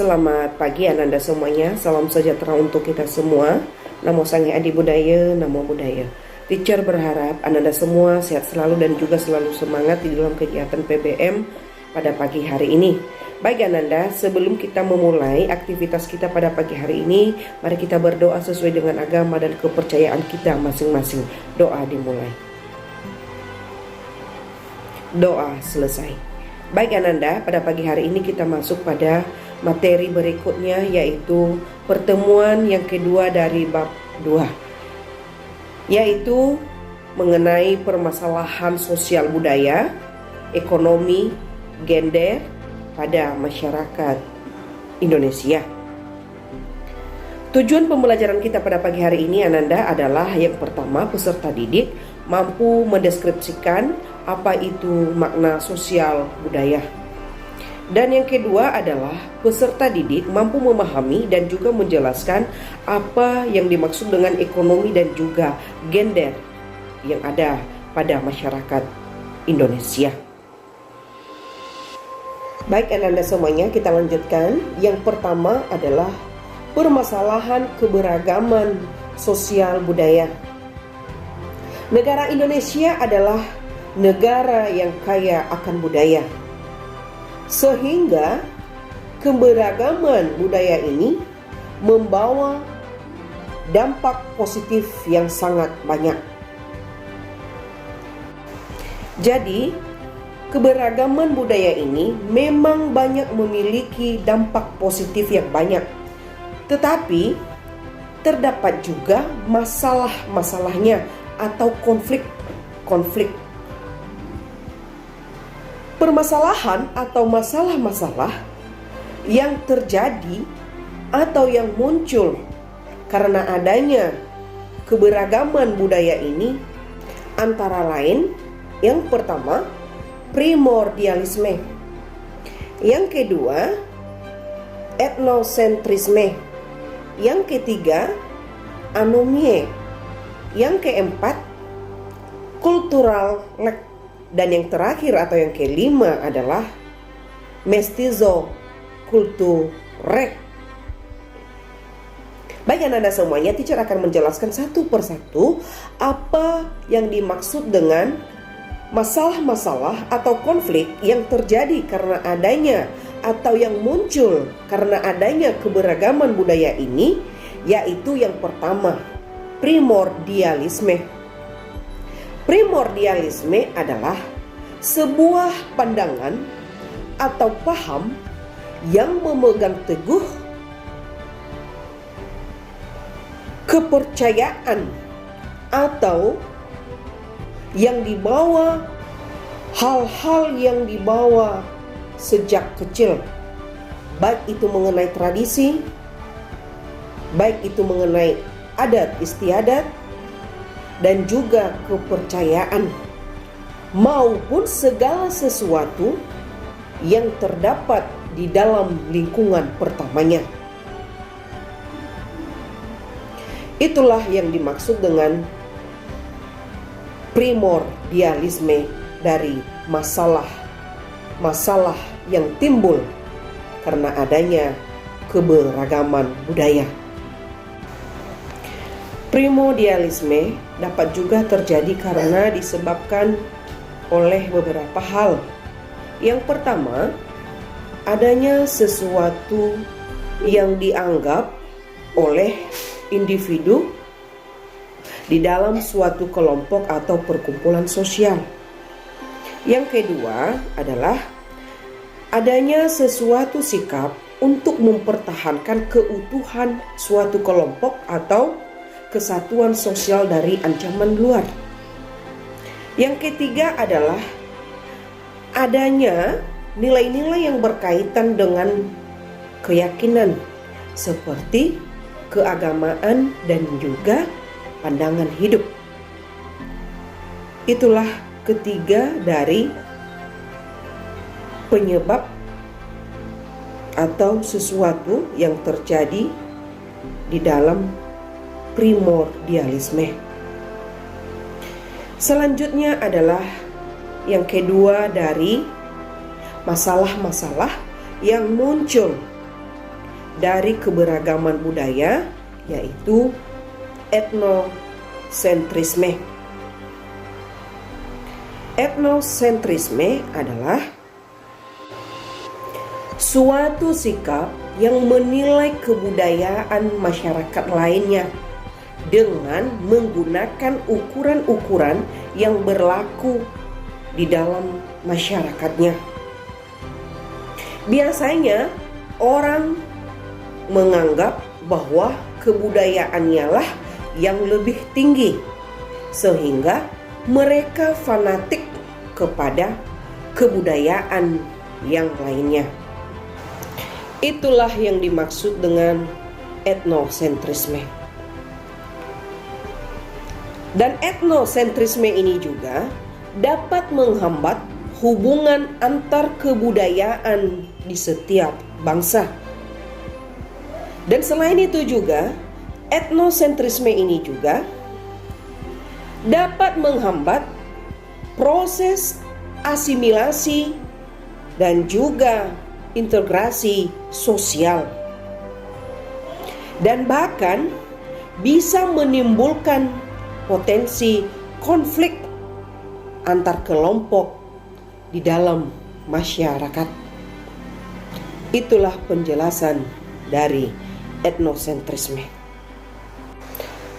Selamat pagi Ananda semuanya. Salam sejahtera untuk kita semua. Namo Sanghe Adi Budaya, Namo Buddhaya. Teacher berharap Ananda semua sehat selalu dan juga selalu semangat di dalam kegiatan PBM pada pagi hari ini. Baik Ananda, sebelum kita memulai aktivitas kita pada pagi hari ini, mari kita berdoa sesuai dengan agama dan kepercayaan kita masing-masing. Doa dimulai. Doa selesai. Baik Ananda, pada pagi hari ini kita masuk pada materi berikutnya, yaitu pertemuan yang kedua dari bab 2, yaitu mengenai permasalahan sosial budaya, ekonomi, gender pada masyarakat Indonesia. Tujuan pembelajaran kita pada pagi hari ini Ananda adalah yang pertama, peserta didik mampu mendeskripsikan apa itu makna sosial budaya. Dan yang kedua adalah peserta didik mampu memahami dan juga menjelaskan apa yang dimaksud dengan ekonomi dan juga gender yang ada pada masyarakat Indonesia. Baik Ananda semuanya, kita lanjutkan. Yang pertama adalah permasalahan keberagaman sosial budaya. Negara Indonesia adalah negara yang kaya akan budaya, sehingga keberagaman budaya ini membawa dampak positif yang sangat banyak. Jadi, keberagaman budaya ini memang banyak memiliki dampak positif yang banyak. Tetapi, terdapat juga masalah-masalahnya atau konflik. Permasalahan atau masalah-masalah yang terjadi atau yang muncul karena adanya keberagaman budaya ini antara lain, yang pertama, primordialisme. Yang kedua, etnosentrisme. Yang ketiga, anomie. Yang keempat, kultural lag. Dan yang terakhir atau yang kelima adalah mestizo kulturek. Baik Anda semuanya, teacher akan menjelaskan satu persatu apa yang dimaksud dengan masalah-masalah atau konflik yang terjadi karena adanya atau yang muncul karena adanya keberagaman budaya ini, yaitu yang pertama, primordialisme. Primordialisme adalah sebuah pandangan atau paham yang memegang teguh kepercayaan atau yang dibawa hal-hal yang dibawa sejak kecil, baik itu mengenai tradisi, baik itu mengenai adat istiadat, dan juga kepercayaan, maupun segala sesuatu yang terdapat di dalam lingkungan pertamanya. Itulah yang dimaksud dengan primordialisme dari masalah yang timbul karena adanya keberagaman budaya. Primordialisme dapat juga terjadi karena disebabkan oleh beberapa hal. Yang pertama, adanya sesuatu yang dianggap oleh individu di dalam suatu kelompok atau perkumpulan sosial. Yang kedua adalah adanya sesuatu sikap untuk mempertahankan keutuhan suatu kelompok atau kesatuan sosial dari ancaman luar. Yang ketiga adalah adanya nilai-nilai yang berkaitan dengan keyakinan seperti keagamaan dan juga pandangan hidup. Itulah ketiga dari penyebab atau sesuatu yang terjadi di dalam primordialisme. Selanjutnya adalah yang kedua dari masalah-masalah yang muncul dari keberagaman budaya, yaitu etnosentrisme. Etnosentrisme adalah suatu sikap yang menilai kebudayaan masyarakat lainnya dengan menggunakan ukuran-ukuran yang berlaku di dalam masyarakatnya. Biasanya orang menganggap bahwa kebudayaannya lah yang lebih tinggi, sehingga mereka fanatik kepada kebudayaan yang lainnya. Itulah yang dimaksud dengan etnosentrisme. Dan etnosentrisme ini juga dapat menghambat hubungan antar kebudayaan di setiap bangsa. Dan selain itu juga, etnosentrisme ini juga dapat menghambat proses asimilasi dan juga integrasi sosial, dan bahkan bisa menimbulkan potensi konflik antar kelompok di dalam masyarakat. Itulah penjelasan dari etnosentrisme.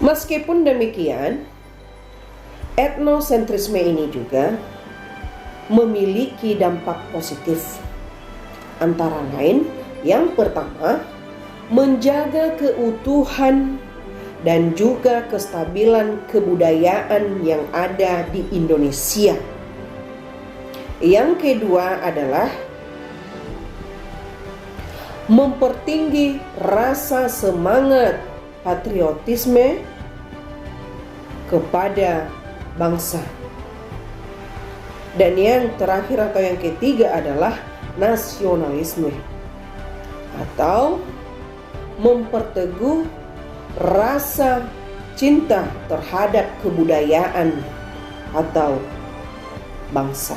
Meskipun demikian, etnosentrisme ini juga memiliki dampak positif. Antara lain, yang pertama, menjaga keutuhan dan juga kestabilan kebudayaan yang ada di Indonesia. Yang kedua adalah mempertinggi rasa semangat patriotisme kepada bangsa. Dan yang terakhir atau yang ketiga adalah nasionalisme, atau memperteguh rasa cinta terhadap kebudayaan atau bangsa.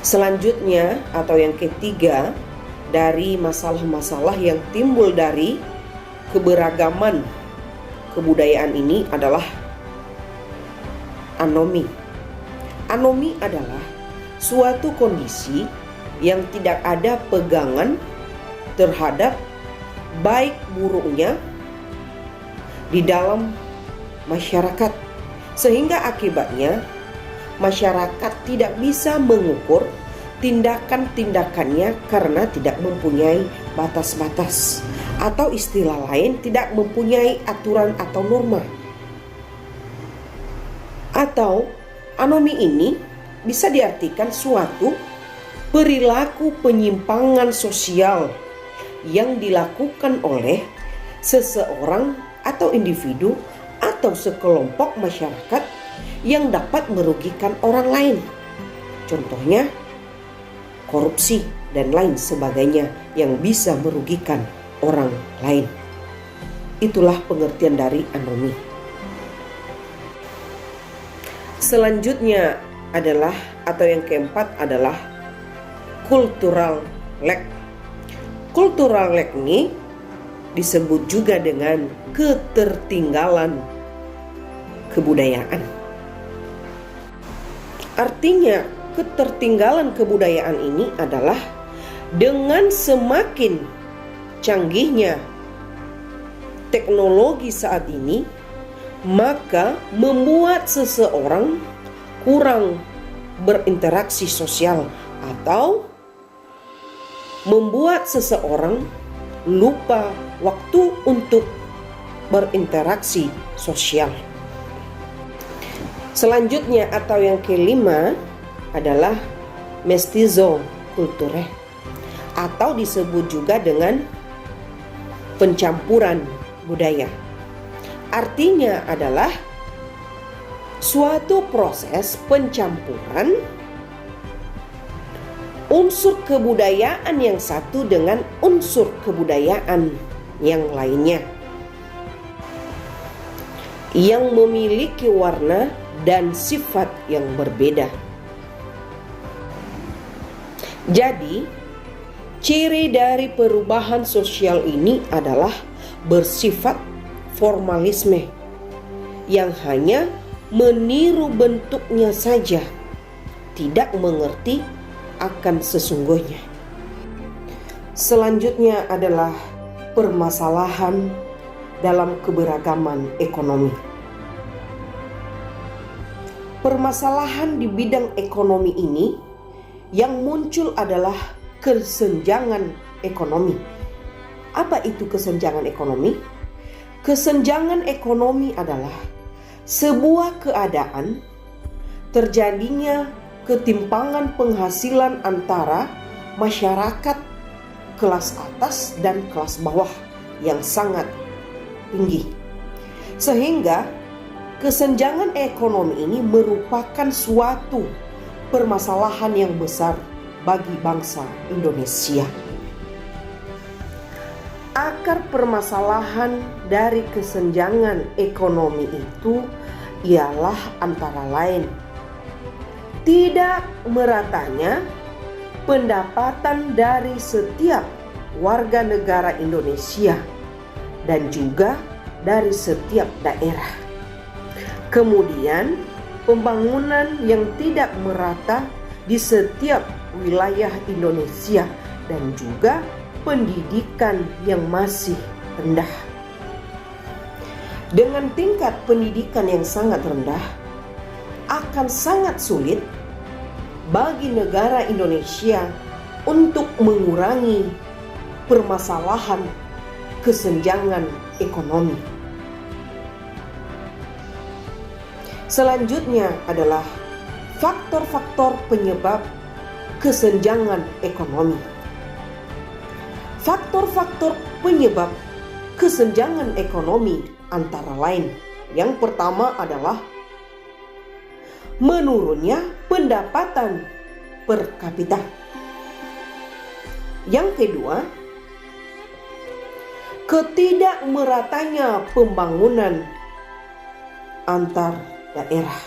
Selanjutnya atau yang ketiga dari masalah-masalah yang timbul dari keberagaman kebudayaan ini adalah anomi. Anomi adalah suatu kondisi yang tidak ada pegangan terhadap baik buruknya di dalam masyarakat, sehingga akibatnya masyarakat tidak bisa mengukur tindakan-tindakannya karena tidak mempunyai batas-batas, atau istilah lain tidak mempunyai aturan atau norma. Atau anomi ini bisa diartikan suatu perilaku penyimpangan sosial yang dilakukan oleh seseorang atau individu atau sekelompok masyarakat yang dapat merugikan orang lain. Contohnya korupsi dan lain sebagainya yang bisa merugikan orang lain. Itulah pengertian dari anomi. Selanjutnya adalah atau yang keempat adalah cultural lag. Cultural lag ini disebut juga dengan ketertinggalan kebudayaan. Artinya, ketertinggalan kebudayaan ini adalah dengan semakin canggihnya teknologi saat ini, maka membuat seseorang kurang berinteraksi sosial atau membuat seseorang lupa waktu untuk berinteraksi sosial. Selanjutnya atau yang kelima adalah mestizo kulture, atau disebut juga dengan pencampuran budaya. Artinya adalah suatu proses pencampuran unsur kebudayaan yang satu dengan unsur kebudayaan yang lainnya, yang memiliki warna dan sifat yang berbeda. Jadi, Ciri dari perubahan sosial ini adalah bersifat formalisme yang hanya meniru bentuknya saja, tidak mengerti akan sesungguhnya. Selanjutnya adalah permasalahan dalam keberagaman ekonomi. Permasalahan di bidang ekonomi ini yang muncul adalah kesenjangan ekonomi. Apa itu kesenjangan ekonomi? Kesenjangan ekonomi adalah sebuah keadaan terjadinya ketimpangan penghasilan antara masyarakat kelas atas dan kelas bawah yang sangat tinggi. Sehingga kesenjangan ekonomi ini merupakan suatu permasalahan yang besar bagi bangsa Indonesia. Akar permasalahan dari kesenjangan ekonomi itu ialah antara lain tidak meratanya pendapatan dari setiap warga negara Indonesia dan juga dari setiap daerah. Kemudian pembangunan yang tidak merata di setiap wilayah Indonesia dan juga pendidikan yang masih rendah. Dengan tingkat pendidikan yang sangat rendah, akan sangat sulit bagi negara Indonesia untuk mengurangi permasalahan kesenjangan ekonomi. Selanjutnya adalah faktor-faktor penyebab kesenjangan ekonomi. Faktor-faktor penyebab kesenjangan ekonomi antara lain, yang pertama adalah menurunnya pendapatan per kapita. Yang kedua, ketidakmeratanya pembangunan antar daerah.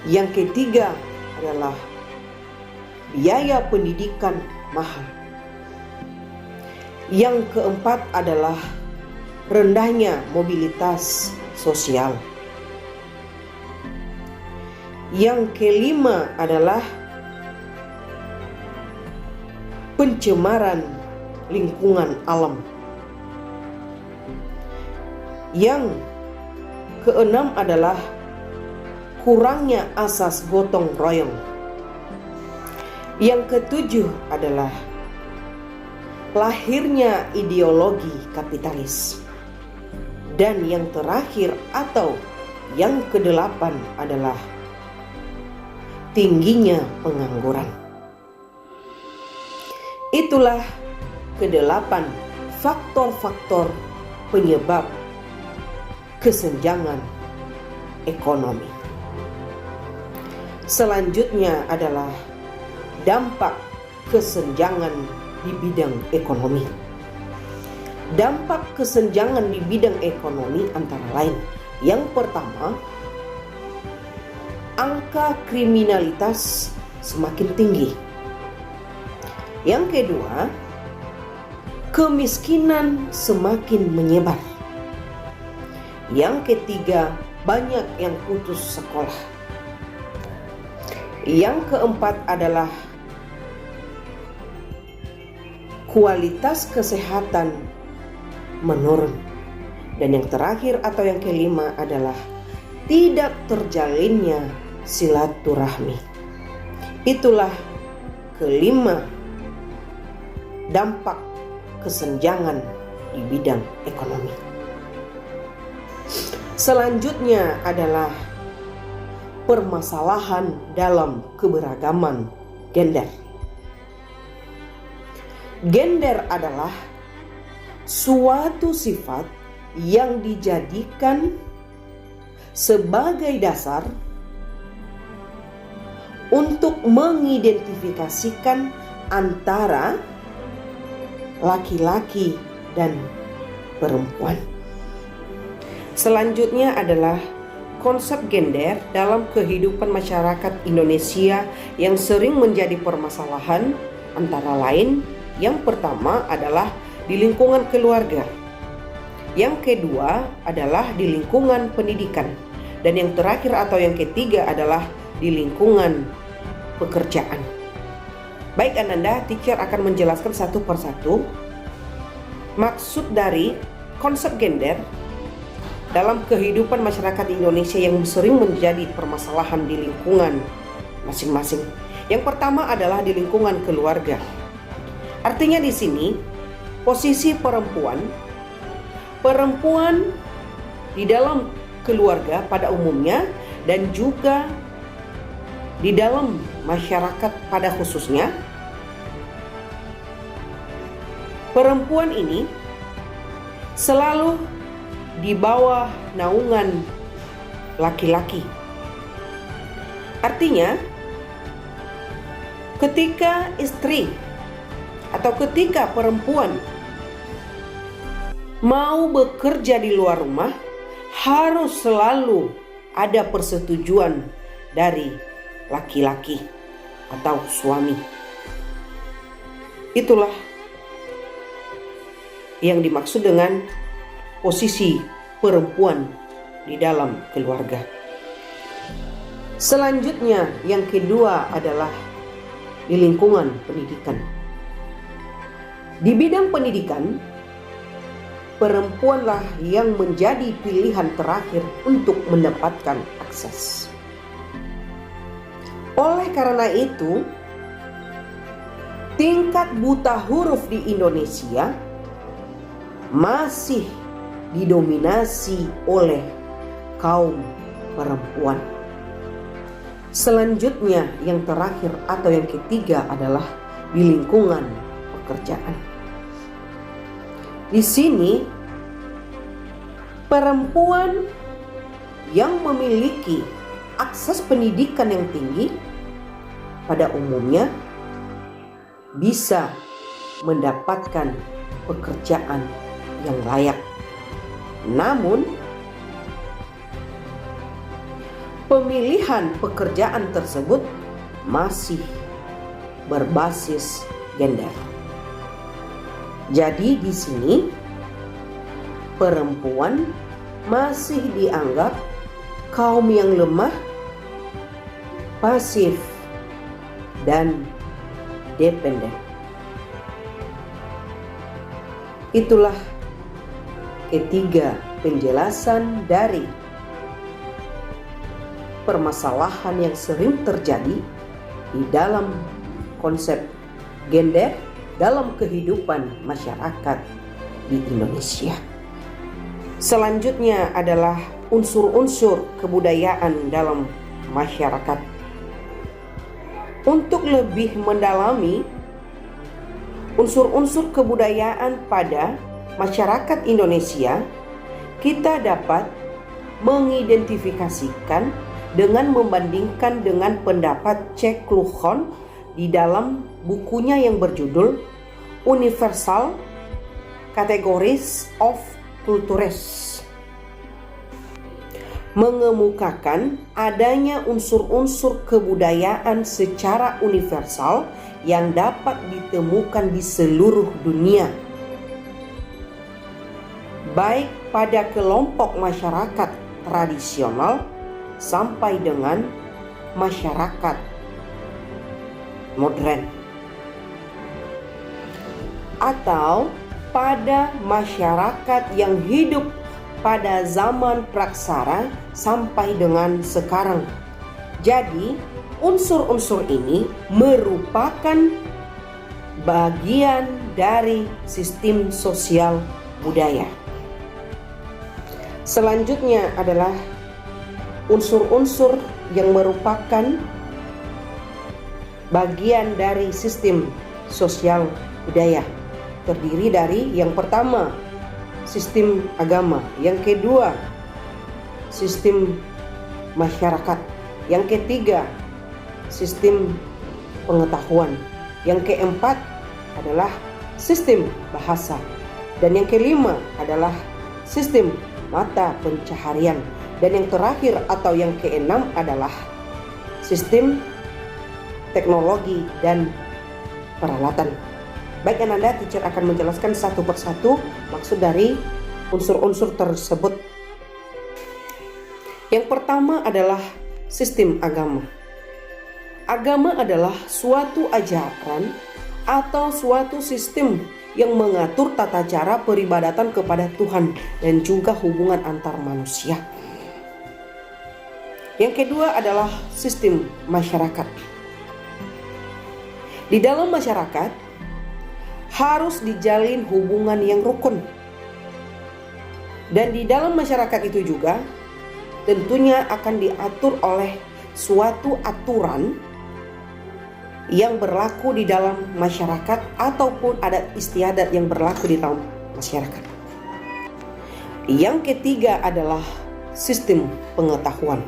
Yang ketiga adalah biaya pendidikan mahal. Yang keempat adalah rendahnya mobilitas sosial. Yang kelima adalah pencemaran lingkungan alam. Yang keenam adalah kurangnya asas gotong royong. Yang ketujuh adalah lahirnya ideologi kapitalis. Dan yang terakhir atau yang kedelapan adalah tingginya pengangguran. Itulah kedelapan faktor-faktor penyebab kesenjangan ekonomi. Selanjutnya adalah dampak kesenjangan di bidang ekonomi. Dampak kesenjangan di bidang ekonomi antara lain, yang pertama, angka kriminalitas semakin tinggi. Yang kedua, kemiskinan semakin menyebar. Yang ketiga, banyak yang putus sekolah. Yang keempat adalah kualitas kesehatan menurun. Dan yang terakhir atau yang kelima adalah tidak terjalinnya silaturahmi. Itulah kelima dampak kesenjangan di bidang ekonomi. Selanjutnya adalah permasalahan dalam keberagaman gender. Gender adalah suatu sifat yang dijadikan sebagai dasar untuk mengidentifikasikan antara laki-laki dan perempuan. Selanjutnya adalah konsep gender dalam kehidupan masyarakat Indonesia yang sering menjadi permasalahan antara lain, yang pertama adalah di lingkungan keluarga, yang kedua adalah di lingkungan pendidikan, dan yang terakhir atau yang ketiga adalah di lingkungan pekerjaan. Baik Ananda, teacher akan menjelaskan satu persatu maksud dari konsep gender dalam kehidupan masyarakat Indonesia yang sering menjadi permasalahan di lingkungan masing-masing. Yang pertama adalah di lingkungan keluarga. Artinya di sini posisi perempuan di dalam keluarga pada umumnya dan juga di dalam masyarakat pada khususnya, perempuan ini selalu di bawah naungan laki-laki. Artinya, ketika istri atau ketika perempuan mau bekerja di luar rumah, harus selalu ada persetujuan dari laki-laki atau suami. Itulah yang dimaksud dengan posisi perempuan di dalam keluarga. Selanjutnya, yang kedua adalah di lingkungan pendidikan. Di bidang pendidikan, perempuanlah yang menjadi pilihan terakhir untuk mendapatkan akses. Oleh karena itu, tingkat buta huruf di Indonesia masih didominasi oleh kaum perempuan. Selanjutnya, yang terakhir atau yang ketiga adalah di lingkungan pekerjaan. Di sini, perempuan yang memiliki akses pendidikan yang tinggi pada umumnya bisa mendapatkan pekerjaan yang layak. Namun, pemilihan pekerjaan tersebut masih berbasis gender. Jadi di sini perempuan masih dianggap kaum yang lemah, pasif, dan dependen. Itulah ketiga penjelasan dari permasalahan yang sering terjadi di dalam konsep gender dalam kehidupan masyarakat di Indonesia. Selanjutnya adalah unsur-unsur kebudayaan dalam masyarakat. Untuk lebih mendalami unsur-unsur kebudayaan pada masyarakat Indonesia, kita dapat mengidentifikasikan dengan membandingkan dengan pendapat Cekluchon di dalam bukunya yang berjudul Universal Categories of Cultures, mengemukakan adanya unsur-unsur kebudayaan secara universal yang dapat ditemukan di seluruh dunia, baik pada kelompok masyarakat tradisional sampai dengan masyarakat modern, atau pada masyarakat yang hidup pada zaman praksara sampai dengan sekarang. Jadi, unsur-unsur ini merupakan bagian dari sistem sosial budaya. Selanjutnya adalah unsur-unsur yang merupakan bagian dari sistem sosial budaya. Terdiri dari yang pertama, sistem agama, yang kedua, sistem masyarakat, yang ketiga, sistem pengetahuan, yang keempat adalah sistem bahasa, dan yang kelima adalah sistem mata pencaharian, Dan yang terakhir atau yang keenam adalah sistem teknologi dan peralatan. Baik Ananda, teacher akan menjelaskan satu persatu maksud dari unsur-unsur tersebut. Yang pertama adalah sistem agama. Agama adalah suatu ajaran atau suatu sistem yang mengatur tata cara peribadatan kepada Tuhan dan juga hubungan antar manusia. Yang kedua adalah sistem masyarakat. Di dalam masyarakat harus dijalin hubungan yang rukun. Dan di dalam masyarakat itu juga tentunya akan diatur oleh suatu aturan yang berlaku di dalam masyarakat ataupun adat istiadat yang berlaku di dalam masyarakat. Yang ketiga adalah sistem pengetahuan.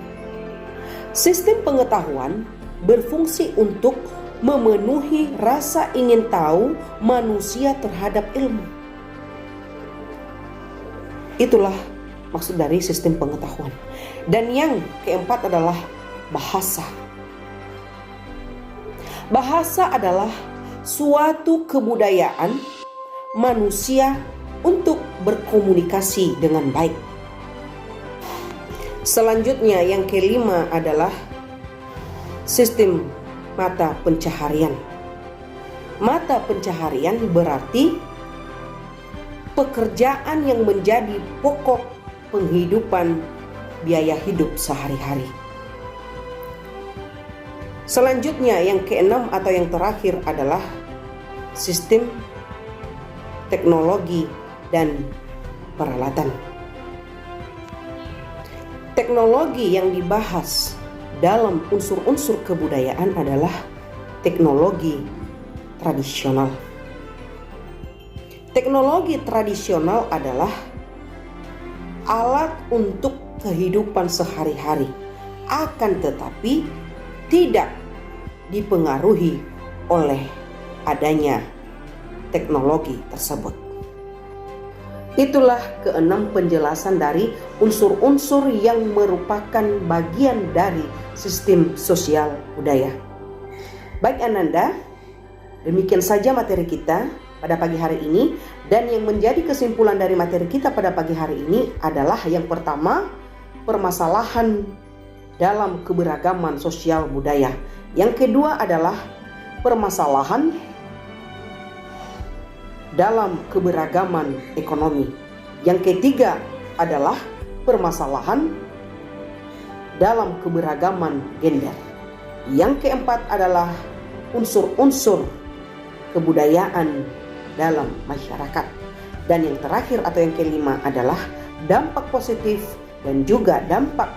Sistem pengetahuan berfungsi untuk memenuhi rasa ingin tahu manusia terhadap ilmu. Itulah maksud dari sistem pengetahuan. Dan yang keempat adalah bahasa. Bahasa adalah suatu kebudayaan manusia untuk berkomunikasi dengan baik. Selanjutnya yang kelima adalah sistem mata pencaharian. Mata pencaharian berarti pekerjaan yang menjadi pokok penghidupan biaya hidup sehari-hari. Selanjutnya yang keenam atau yang terakhir adalah sistem teknologi dan peralatan. Teknologi yang dibahas dalam unsur-unsur kebudayaan adalah teknologi tradisional. Teknologi tradisional adalah alat untuk kehidupan sehari-hari, akan tetapi tidak dipengaruhi oleh adanya teknologi tersebut. Itulah keenam penjelasan dari unsur-unsur yang merupakan bagian dari sistem sosial budaya. Baik Ananda, demikian saja materi kita pada pagi hari ini. Dan yang menjadi kesimpulan dari materi kita pada pagi hari ini adalah yang pertama, permasalahan dalam keberagaman sosial budaya. Yang kedua adalah permasalahan dalam keberagaman ekonomi. Yang ketiga adalah permasalahan dalam keberagaman gender. Yang keempat adalah unsur-unsur kebudayaan dalam masyarakat. Dan yang terakhir atau yang kelima adalah dampak positif dan juga dampak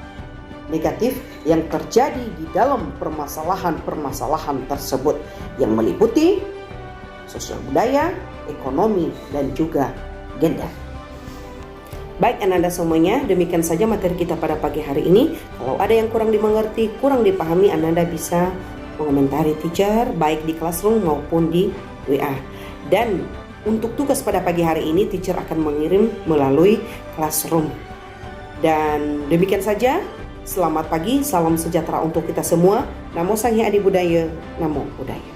negatif yang terjadi di dalam permasalahan-permasalahan tersebut yang meliputi sosial budaya, ekonomi, dan juga gender. Baik Ananda semuanya, demikian saja materi kita pada pagi hari ini. Kalau ada yang kurang dimengerti, kurang dipahami, Ananda bisa mengomentari teacher baik di Classroom maupun di WA. Dan untuk tugas pada pagi hari ini teacher akan mengirim melalui Classroom. Dan demikian saja, selamat pagi, salam sejahtera untuk kita semua. Namo Sang Hyang Adi Budaya, Namo Buddhaya.